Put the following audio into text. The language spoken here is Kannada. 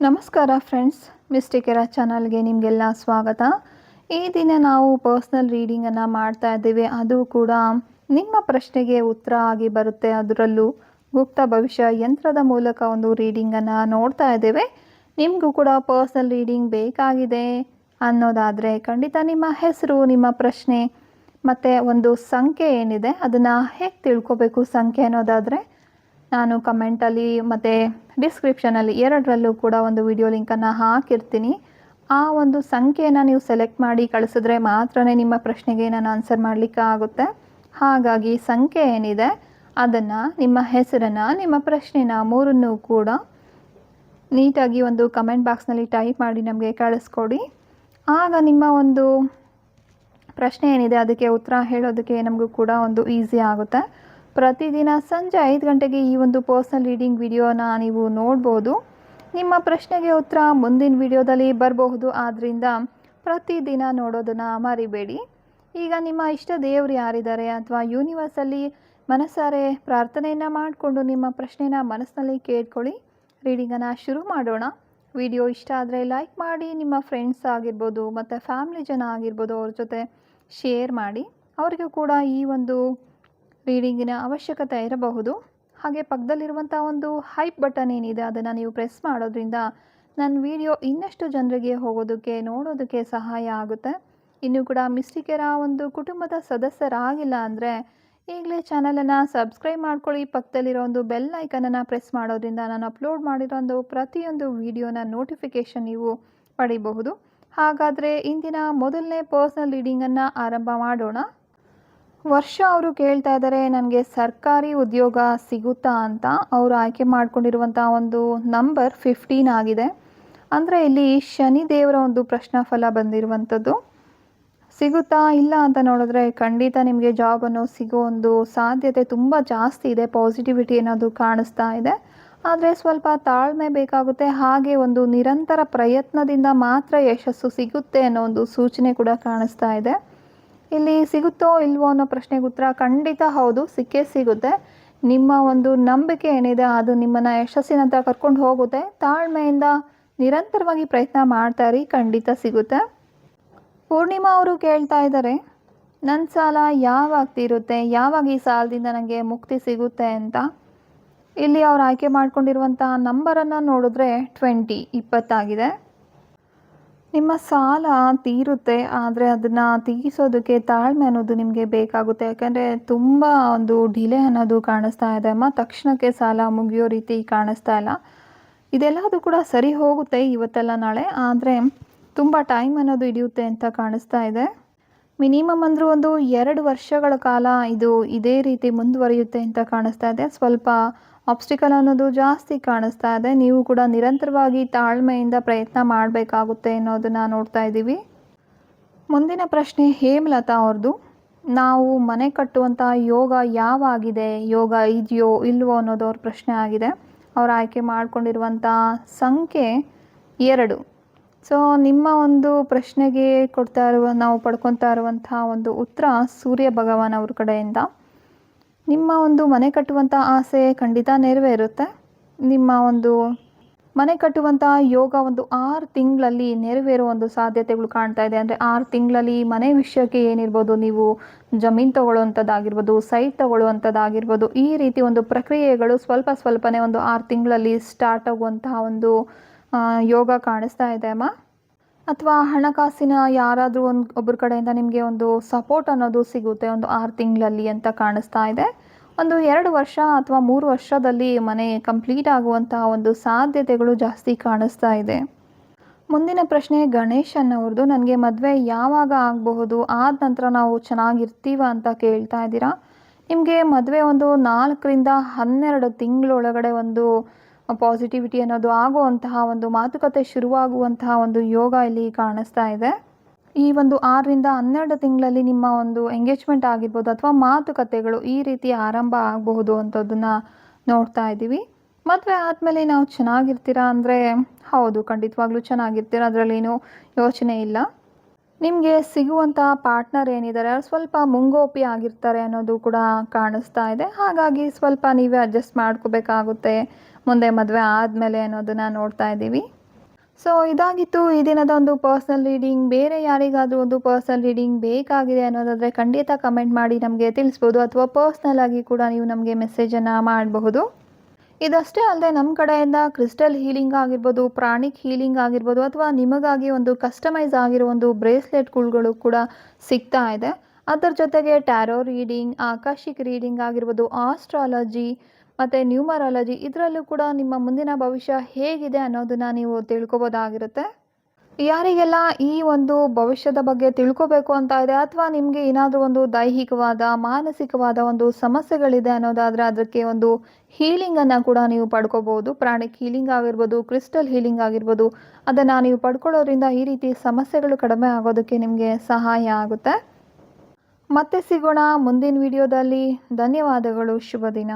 ನಮಸ್ಕಾರ ಫ್ರೆಂಡ್ಸ್, ಮಿಸ್ಟೇಕೆರಾ ಚಾನಲ್ಗೆ ನಿಮಗೆಲ್ಲ ಸ್ವಾಗತ. ಈ ದಿನ ನಾವು ಪರ್ಸ್ನಲ್ ರೀಡಿಂಗನ್ನು ಮಾಡ್ತಾ ಇದ್ದೀವಿ. ಅದು ಕೂಡ ನಿಮ್ಮ ಪ್ರಶ್ನೆಗೆ ಉತ್ತರ ಆಗಿ ಬರುತ್ತೆ. ಅದರಲ್ಲೂ ಗುಪ್ತ ಭವಿಷ್ಯ ಯಂತ್ರದ ಮೂಲಕ ಒಂದು ರೀಡಿಂಗನ್ನು ನೋಡ್ತಾ ಇದ್ದೇವೆ. ನಿಮಗೂ ಕೂಡ ಪರ್ಸ್ನಲ್ ರೀಡಿಂಗ್ ಬೇಕಾಗಿದೆ ಅನ್ನೋದಾದರೆ ಖಂಡಿತ ನಿಮ್ಮ ಹೆಸರು, ನಿಮ್ಮ ಪ್ರಶ್ನೆ ಮತ್ತು ಒಂದು ಸಂಖ್ಯೆ ಏನಿದೆ ಅದನ್ನು ಹೇಗೆ ತಿಳ್ಕೊಬೇಕು ಸಂಖ್ಯೆ ಅನ್ನೋದಾದರೆ ನಾನು ಕಮೆಂಟಲ್ಲಿ ಮತ್ತು ಡಿಸ್ಕ್ರಿಪ್ಷನಲ್ಲಿ ಎರಡರಲ್ಲೂ ಕೂಡ ಒಂದು ವಿಡಿಯೋ ಲಿಂಕನ್ನು ಹಾಕಿರ್ತೀನಿ. ಆ ಒಂದು ಸಂಖ್ಯೆಯನ್ನು ನೀವು ಸೆಲೆಕ್ಟ್ ಮಾಡಿ ಕಳಿಸಿದ್ರೆ ಮಾತ್ರ ನಿಮ್ಮ ಪ್ರಶ್ನೆಗೆ ನಾನು ಆನ್ಸರ್ ಮಾಡಲಿಕ್ಕೆ ಆಗುತ್ತೆ. ಹಾಗಾಗಿ ಸಂಖ್ಯೆ ಏನಿದೆ ಅದನ್ನು, ನಿಮ್ಮ ಹೆಸರನ್ನು, ನಿಮ್ಮ ಪ್ರಶ್ನೆನ ಮೂರನ್ನೂ ಕೂಡ ನೀಟಾಗಿ ಒಂದು ಕಮೆಂಟ್ ಬಾಕ್ಸ್ನಲ್ಲಿ ಟೈಪ್ ಮಾಡಿ ನಮಗೆ ಕಳಿಸ್ಕೊಡಿ. ಆಗ ನಿಮ್ಮ ಒಂದು ಪ್ರಶ್ನೆ ಏನಿದೆ ಅದಕ್ಕೆ ಉತ್ತರ ಹೇಳೋದಕ್ಕೆ ನಮಗೂ ಕೂಡ ಒಂದು ಈಸಿ ಆಗುತ್ತೆ. ಪ್ರತಿದಿನ ಸಂಜೆ 5 ಗಂಟೆಗೆ ಈ ಒಂದು ಪರ್ಸ್ನಲ್ ರೀಡಿಂಗ್ ವಿಡಿಯೋನ ನೀವು ನೋಡ್ಬೋದು. ನಿಮ್ಮ ಪ್ರಶ್ನೆಗೆ ಉತ್ತರ ಮುಂದಿನ ವಿಡಿಯೋದಲ್ಲಿ ಬರಬಹುದು. ಆದ್ದರಿಂದ ಪ್ರತಿದಿನ ನೋಡೋದನ್ನು ಮರಿಬೇಡಿ. ಈಗ ನಿಮ್ಮ ಇಷ್ಟ ದೇವರು ಯಾರಿದ್ದಾರೆ ಅಥವಾ ಯೂನಿವರ್ಸಲ್ಲಿ ಮನಸ್ಸಾರೆ ಪ್ರಾರ್ಥನೆಯನ್ನು ಮಾಡಿಕೊಂಡು ನಿಮ್ಮ ಪ್ರಶ್ನೆನ ಮನಸ್ಸಿನಲ್ಲಿ ಕೇಳ್ಕೊಳ್ಳಿ. ರೀಡಿಂಗನ್ನು ಶುರು ಮಾಡೋಣ. ವಿಡಿಯೋ ಇಷ್ಟ ಆದರೆ ಲೈಕ್ ಮಾಡಿ, ನಿಮ್ಮ ಫ್ರೆಂಡ್ಸ್ ಆಗಿರ್ಬೋದು ಮತ್ತು ಫ್ಯಾಮಿಲಿ ಜನ ಆಗಿರ್ಬೋದು ಅವ್ರ ಜೊತೆ ಶೇರ್ ಮಾಡಿ. ಅವರಿಗೂ ಕೂಡ ಈ ಒಂದು ರೀಡಿಂಗಿನ ಅವಶ್ಯಕತೆ ಇರಬಹುದು. ಹಾಗೆ ಪಕ್ಕದಲ್ಲಿರುವಂಥ ಒಂದು ಹೈಪ್ ಬಟನ್ ಏನಿದೆ ಅದನ್ನು ನೀವು ಪ್ರೆಸ್ ಮಾಡೋದ್ರಿಂದ ನನ್ನ ವಿಡಿಯೋ ಇನ್ನಷ್ಟು ಜನರಿಗೆ ಹೋಗೋದಕ್ಕೆ, ನೋಡೋದಕ್ಕೆ ಸಹಾಯ ಆಗುತ್ತೆ. ಇನ್ನೂ ಕೂಡ ಮಿಸ್ಟೇಕೆರಾ ಒಂದು ಕುಟುಂಬದ ಸದಸ್ಯರಾಗಿಲ್ಲ ಅಂದರೆ ಈಗಲೇ ಚಾನಲನ್ನು ಸಬ್ಸ್ಕ್ರೈಬ್ ಮಾಡ್ಕೊಳ್ಳಿ. ಪಕ್ಕದಲ್ಲಿರೋ ಒಂದು ಬೆಲ್ ಐಕನನ್ನು ಪ್ರೆಸ್ ಮಾಡೋದ್ರಿಂದ ನಾನು ಅಪ್ಲೋಡ್ ಮಾಡಿರೋ ಒಂದು ಪ್ರತಿಯೊಂದು ವಿಡಿಯೋನ ನೋಟಿಫಿಕೇಷನ್ ನೀವು ಪಡಿಬಹುದು. ಹಾಗಾದರೆ ಇಂದಿನ ಮೊದಲನೇ ಪರ್ಸ್ನಲ್ ರೀಡಿಂಗನ್ನು ಆರಂಭ ಮಾಡೋಣ. ವರ್ಷ ಅವರು ಕೇಳ್ತಾ ಇದ್ದಾರೆ, ನನಗೆ ಸರ್ಕಾರಿ ಉದ್ಯೋಗ ಸಿಗುತ್ತಾ ಅಂತ. ಅವರು ಆಯ್ಕೆ ಮಾಡ್ಕೊಂಡಿರುವಂಥ ಒಂದು ನಂಬರ್ 15 ಆಗಿದೆ. ಅಂದರೆ ಇಲ್ಲಿ ಶನಿ ದೇವರ ಒಂದು ಪ್ರಶ್ನಾಫಲ ಬಂದಿರುವಂಥದ್ದು. ಸಿಗುತ್ತಾ ಇಲ್ಲ ಅಂತ ನೋಡಿದ್ರೆ ಖಂಡಿತ ನಿಮಗೆ ಜಾಬನ್ನು ಸಿಗೋ ಒಂದು ಸಾಧ್ಯತೆ ತುಂಬ ಜಾಸ್ತಿ ಇದೆ. ಪಾಸಿಟಿವಿಟಿ ಅನ್ನೋದು ಕಾಣಿಸ್ತಾ ಇದೆ. ಆದರೆ ಸ್ವಲ್ಪ ತಾಳ್ಮೆ ಬೇಕಾಗುತ್ತೆ. ಹಾಗೆ ಒಂದು ನಿರಂತರ ಪ್ರಯತ್ನದಿಂದ ಮಾತ್ರ ಯಶಸ್ಸು ಸಿಗುತ್ತೆ ಅನ್ನೋ ಒಂದು ಸೂಚನೆ ಕೂಡ ಕಾಣಿಸ್ತಾ ಇದೆ. ಇಲ್ಲಿ ಸಿಗುತ್ತೋ ಇಲ್ವೋ ಅನ್ನೋ ಪ್ರಶ್ನೆಗೆ ಉತ್ತರ ಖಂಡಿತ ಹೌದು, ಸಿಕ್ಕೇ ಸಿಗುತ್ತೆ. ನಿಮ್ಮ ಒಂದು ನಂಬಿಕೆ ಏನಿದೆ ಅದು ನಿಮ್ಮನ್ನು ಯಶಸ್ಸಿನಂತ ಕರ್ಕೊಂಡು ಹೋಗುತ್ತೆ. ತಾಳ್ಮೆಯಿಂದ ನಿರಂತರವಾಗಿ ಪ್ರಯತ್ನ ಮಾಡ್ತಾಯಿರಿ, ಖಂಡಿತ ಸಿಗುತ್ತೆ. ಪೂರ್ಣಿಮಾ ಅವರು ಕೇಳ್ತಾ ಇದ್ದಾರೆ, ನನ್ನ ಸಾಲ ಯಾವಾಗ ತೀರುತ್ತೆ, ಯಾವಾಗ ಈ ಸಾಲದಿಂದ ನನಗೆ ಮುಕ್ತಿ ಸಿಗುತ್ತೆ ಅಂತ. ಇಲ್ಲಿ ಅವ್ರು ಆಯ್ಕೆ ಮಾಡ್ಕೊಂಡಿರುವಂಥ ನಂಬರನ್ನು ನೋಡಿದ್ರೆ 20 ಆಗಿದೆ. ನಿಮ್ಮ ಸಾಲ ತೀರುತ್ತೆ, ಆದರೆ ಅದನ್ನು ತೀರಿಸೋದಕ್ಕೆ ತಾಳ್ಮೆ ಅನ್ನೋದು ನಿಮಗೆ ಬೇಕಾಗುತ್ತೆ. ಯಾಕಂದರೆ ತುಂಬ ಒಂದು ಡಿಲೇ ಅನ್ನೋದು ಕಾಣಿಸ್ತಾ ಇದೆ ಅಮ್ಮ. ತಕ್ಷಣಕ್ಕೆ ಸಾಲ ಮುಗಿಯೋ ರೀತಿ ಕಾಣಿಸ್ತಾ ಇಲ್ಲ. ಇದೆಲ್ಲದು ಕೂಡ ಸರಿ ಹೋಗುತ್ತೆ ಇವತ್ತೆಲ್ಲ ನಾಳೆ, ಆದರೆ ತುಂಬ ಟೈಮ್ ಅನ್ನೋದು ಹಿಡಿಯುತ್ತೆ ಅಂತ ಕಾಣಿಸ್ತಾ ಇದೆ. ಮಿನಿಮಮ್ ಅಂದರೂ ಒಂದು 2 ವರ್ಷಗಳ ಕಾಲ ಇದು ಇದೇ ರೀತಿ ಮುಂದುವರಿಯುತ್ತೆ ಅಂತ ಕಾಣಿಸ್ತಾ ಇದೆ. ಸ್ವಲ್ಪ ಆಬ್ಸ್ಟಿಕಲ್ ಅನ್ನೋದು ಜಾಸ್ತಿ ಕಾಣಿಸ್ತಾ ಇದೆ. ನೀವು ಕೂಡ ನಿರಂತರವಾಗಿ ತಾಳ್ಮೆಯಿಂದ ಪ್ರಯತ್ನ ಮಾಡಬೇಕಾಗುತ್ತೆ ಅನ್ನೋದನ್ನು ನೋಡ್ತಾ ಇದ್ದೀವಿ. ಮುಂದಿನ ಪ್ರಶ್ನೆ ಹೇಮಲತಾ ಅವ್ರದ್ದು. ನಾವು ಮನೆ ಕಟ್ಟುವಂಥ ಯೋಗ ಯಾವಾಗಿದೆ, ಯೋಗ ಇದೆಯೋ ಇಲ್ವೋ ಅನ್ನೋದು ಅವ್ರ ಪ್ರಶ್ನೆ ಆಗಿದೆ. ಅವ್ರು ಆಯ್ಕೆ ಮಾಡಿಕೊಂಡಿರುವಂಥ ಸಂಖ್ಯೆ 2. ಸೊ ನಿಮ್ಮ ಒಂದು ಪ್ರಶ್ನೆಗೆ ನಾವು ಪಡ್ಕೊತಾ ಇರುವಂಥ ಒಂದು ಉತ್ತರ ಸೂರ್ಯ ಭಗವಾನ್ ಅವ್ರ ಕಡೆಯಿಂದ. ನಿಮ್ಮ ಒಂದು ಮನೆ ಕಟ್ಟುವಂಥ ಆಸೆ ಖಂಡಿತ ನೆರವೇರುತ್ತೆ. ನಿಮ್ಮ ಒಂದು ಮನೆ ಕಟ್ಟುವಂಥ ಯೋಗ ಒಂದು 6 ತಿಂಗಳಲ್ಲಿ ನೆರವೇರೋ ಒಂದು ಸಾಧ್ಯತೆಗಳು ಕಾಣ್ತಾ ಇದೆ. ಅಂದರೆ 6 ತಿಂಗಳಲ್ಲಿ ಮನೆ ವಿಷಯಕ್ಕೆ ಏನಿರ್ಬೋದು, ನೀವು ಜಮೀನು ತೊಗೊಳ್ಳೋವಂಥದ್ದಾಗಿರ್ಬೋದು, ಸೈಟ್ ತೊಗೊಳ್ಳುವಂಥದ್ದಾಗಿರ್ಬೋದು, ಈ ರೀತಿ ಒಂದು ಪ್ರಕ್ರಿಯೆಗಳು ಸ್ವಲ್ಪನೇ ಒಂದು 6 ತಿಂಗಳಲ್ಲಿ ಸ್ಟಾರ್ಟ್ ಆಗುವಂತಹ ಒಂದು ಯೋಗ ಕಾಣಿಸ್ತಾ ಇದೆ ಅಮ್ಮ. ಅಥವಾ ಹಣಕಾಸಿನ ಯಾರಾದರೂ ಒಬ್ಬರ ಕಡೆಯಿಂದ ನಿಮಗೆ ಒಂದು ಸಪೋರ್ಟ್ ಅನ್ನೋದು ಸಿಗುತ್ತೆ ಒಂದು 6 ತಿಂಗಳಲ್ಲಿ ಅಂತ ಕಾಣಿಸ್ತಾ ಇದೆ. ಒಂದು 2 ವರ್ಷ ಅಥವಾ 3 ವರ್ಷದಲ್ಲಿ ಮನೆ ಕಂಪ್ಲೀಟ್ ಆಗುವಂತಹ ಒಂದು ಸಾಧ್ಯತೆಗಳು ಜಾಸ್ತಿ ಕಾಣಿಸ್ತಾ ಇದೆ. ಮುಂದಿನ ಪ್ರಶ್ನೆ ಗಣೇಶನ್ ಅವ್ರದ್ದು. ನನಗೆ ಮದುವೆ ಯಾವಾಗ ಆಗಬಹುದು, ಆದ ನಂತರ ನಾವು ಚೆನ್ನಾಗಿರ್ತೀವ ಅಂತ ಕೇಳ್ತಾ ಇದ್ದೀರಾ. ನಿಮಗೆ ಮದುವೆ ಒಂದು 4ರಿಂದ 12 ತಿಂಗಳೊಳಗಡೆ ಒಂದು ಪಾಸಿಟಿವಿಟಿ ಅನ್ನೋದು ಆಗುವಂತಹ ಒಂದು ಮಾತುಕತೆ ಶುರುವಾಗುವಂತಹ ಒಂದು ಯೋಗ ಇಲ್ಲಿ ಕಾಣಿಸ್ತಾ ಇದೆ. ಈ ಒಂದು 6ರಿಂದ 12 ತಿಂಗಳಲ್ಲಿ ನಿಮ್ಮ ಒಂದು ಎಂಗೇಜ್ಮೆಂಟ್ ಆಗಿರ್ಬೋದು ಅಥವಾ ಮಾತುಕತೆಗಳು ಈ ರೀತಿ ಆರಂಭ ಆಗಬಹುದು ಅಂತದನ್ನು ನೋಡ್ತಾ ಇದ್ದೀವಿ. ಮದುವೆ ಆದಮೇಲೆ ನಾವು ಚೆನ್ನಾಗಿರ್ತೀರಾ ಅಂದರೆ ಹೌದು, ಖಂಡಿತವಾಗ್ಲೂ ಚೆನ್ನಾಗಿರ್ತೀರ, ಅದರಲ್ಲೇನು ಯೋಚನೆ ಇಲ್ಲ. ನಿಮಗೆ ಸಿಗುವಂಥ ಪಾರ್ಟ್ನರ್ ಏನಿದ್ದಾರೆ ಅವ್ರು ಸ್ವಲ್ಪ ಮುಂಗೋಪಿ ಆಗಿರ್ತಾರೆ ಅನ್ನೋದು ಕೂಡ ಕಾಣಿಸ್ತಾ ಇದೆ. ಹಾಗಾಗಿ ಸ್ವಲ್ಪ ನೀವೇ ಅಡ್ಜಸ್ಟ್ ಮಾಡ್ಕೋಬೇಕಾಗುತ್ತೆ ಮುಂದೆ ಮದುವೆ ಆದಮೇಲೆ ಅನ್ನೋದನ್ನು ನೋಡ್ತಾ ಇದ್ದೀವಿ. ಸೊ ಇದಾಗಿತ್ತು ಈ ದಿನದ ಒಂದು ಪರ್ಸ್ನಲ್ ರೀಡಿಂಗ್. ಬೇರೆ ಯಾರಿಗಾದರೂ ಒಂದು ಪರ್ಸ್ನಲ್ ರೀಡಿಂಗ್ ಬೇಕಾಗಿದೆ ಅನ್ನೋದಾದರೆ ಖಂಡಿತ ಕಮೆಂಟ್ ಮಾಡಿ ನಮಗೆ ತಿಳಿಸ್ಬೋದು, ಅಥವಾ ಪರ್ಸ್ನಲ್ ಆಗಿ ಕೂಡ ನೀವು ನಮಗೆ ಮೆಸೇಜನ್ನು ಮಾಡಬಹುದು. ಇದಷ್ಟೇ ಅಲ್ಲದೆ ನಮ್ಮ ಕಡೆಯಿಂದ ಕ್ರಿಸ್ಟಲ್ ಹೀಲಿಂಗ್ ಆಗಿರ್ಬೋದು, ಪ್ರಾಣಿಕ್ ಹೀಲಿಂಗ್ ಆಗಿರ್ಬೋದು, ಅಥವಾ ನಿಮಗಾಗಿ ಒಂದು ಕಸ್ಟಮೈಸ್ ಆಗಿರೋ ಒಂದು ಬ್ರೇಸ್ಲೆಟ್ಗಳು ಕೂಡ ಸಿಗ್ತಾ ಇದೆ. ಅದರ ಜೊತೆಗೆ ಟ್ಯಾರೋ ರೀಡಿಂಗ್, ಆಕಾಶಿಕ್ ರೀಡಿಂಗ್ ಆಗಿರ್ಬೋದು, ಆಸ್ಟ್ರಾಲಜಿ ಮತ್ತು ನ್ಯೂಮರಾಲಜಿ, ಇದರಲ್ಲೂ ಕೂಡ ನಿಮ್ಮ ಮುಂದಿನ ಭವಿಷ್ಯ ಹೇಗಿದೆ ಅನ್ನೋದನ್ನು ನೀವು ತಿಳ್ಕೊಬೋದಾಗಿರುತ್ತೆ. ಯಾರಿಗೆಲ್ಲ ಈ ಒಂದು ಭವಿಷ್ಯದ ಬಗ್ಗೆ ತಿಳ್ಕೊಬೇಕು ಅಂತ ಇದೆ, ಅಥವಾ ನಿಮಗೆ ಏನಾದರೂ ಒಂದು ದೈಹಿಕವಾದ ಮಾನಸಿಕವಾದ ಒಂದು ಸಮಸ್ಯೆಗಳಿದೆ ಅನ್ನೋದಾದರೆ ಅದಕ್ಕೆ ಒಂದು ಹೀಲಿಂಗನ್ನು ಕೂಡ ನೀವು ಪಡ್ಕೋಬೋದು. ಪ್ರಾಣಿಕ್ ಹೀಲಿಂಗ್ ಆಗಿರ್ಬೋದು, ಕ್ರಿಸ್ಟಲ್ ಹೀಲಿಂಗ್ ಆಗಿರ್ಬೋದು, ಅದನ್ನು ನೀವು ಪಡ್ಕೊಳ್ಳೋದ್ರಿಂದ ಈ ರೀತಿ ಸಮಸ್ಯೆಗಳು ಕಡಿಮೆ ಆಗೋದಕ್ಕೆ ನಿಮಗೆ ಸಹಾಯ ಆಗುತ್ತೆ. ಮತ್ತೆ ಸಿಗೋಣ ಮುಂದಿನ ವಿಡಿಯೋದಲ್ಲಿ. ಧನ್ಯವಾದಗಳು. ಶುಭ ದಿನ.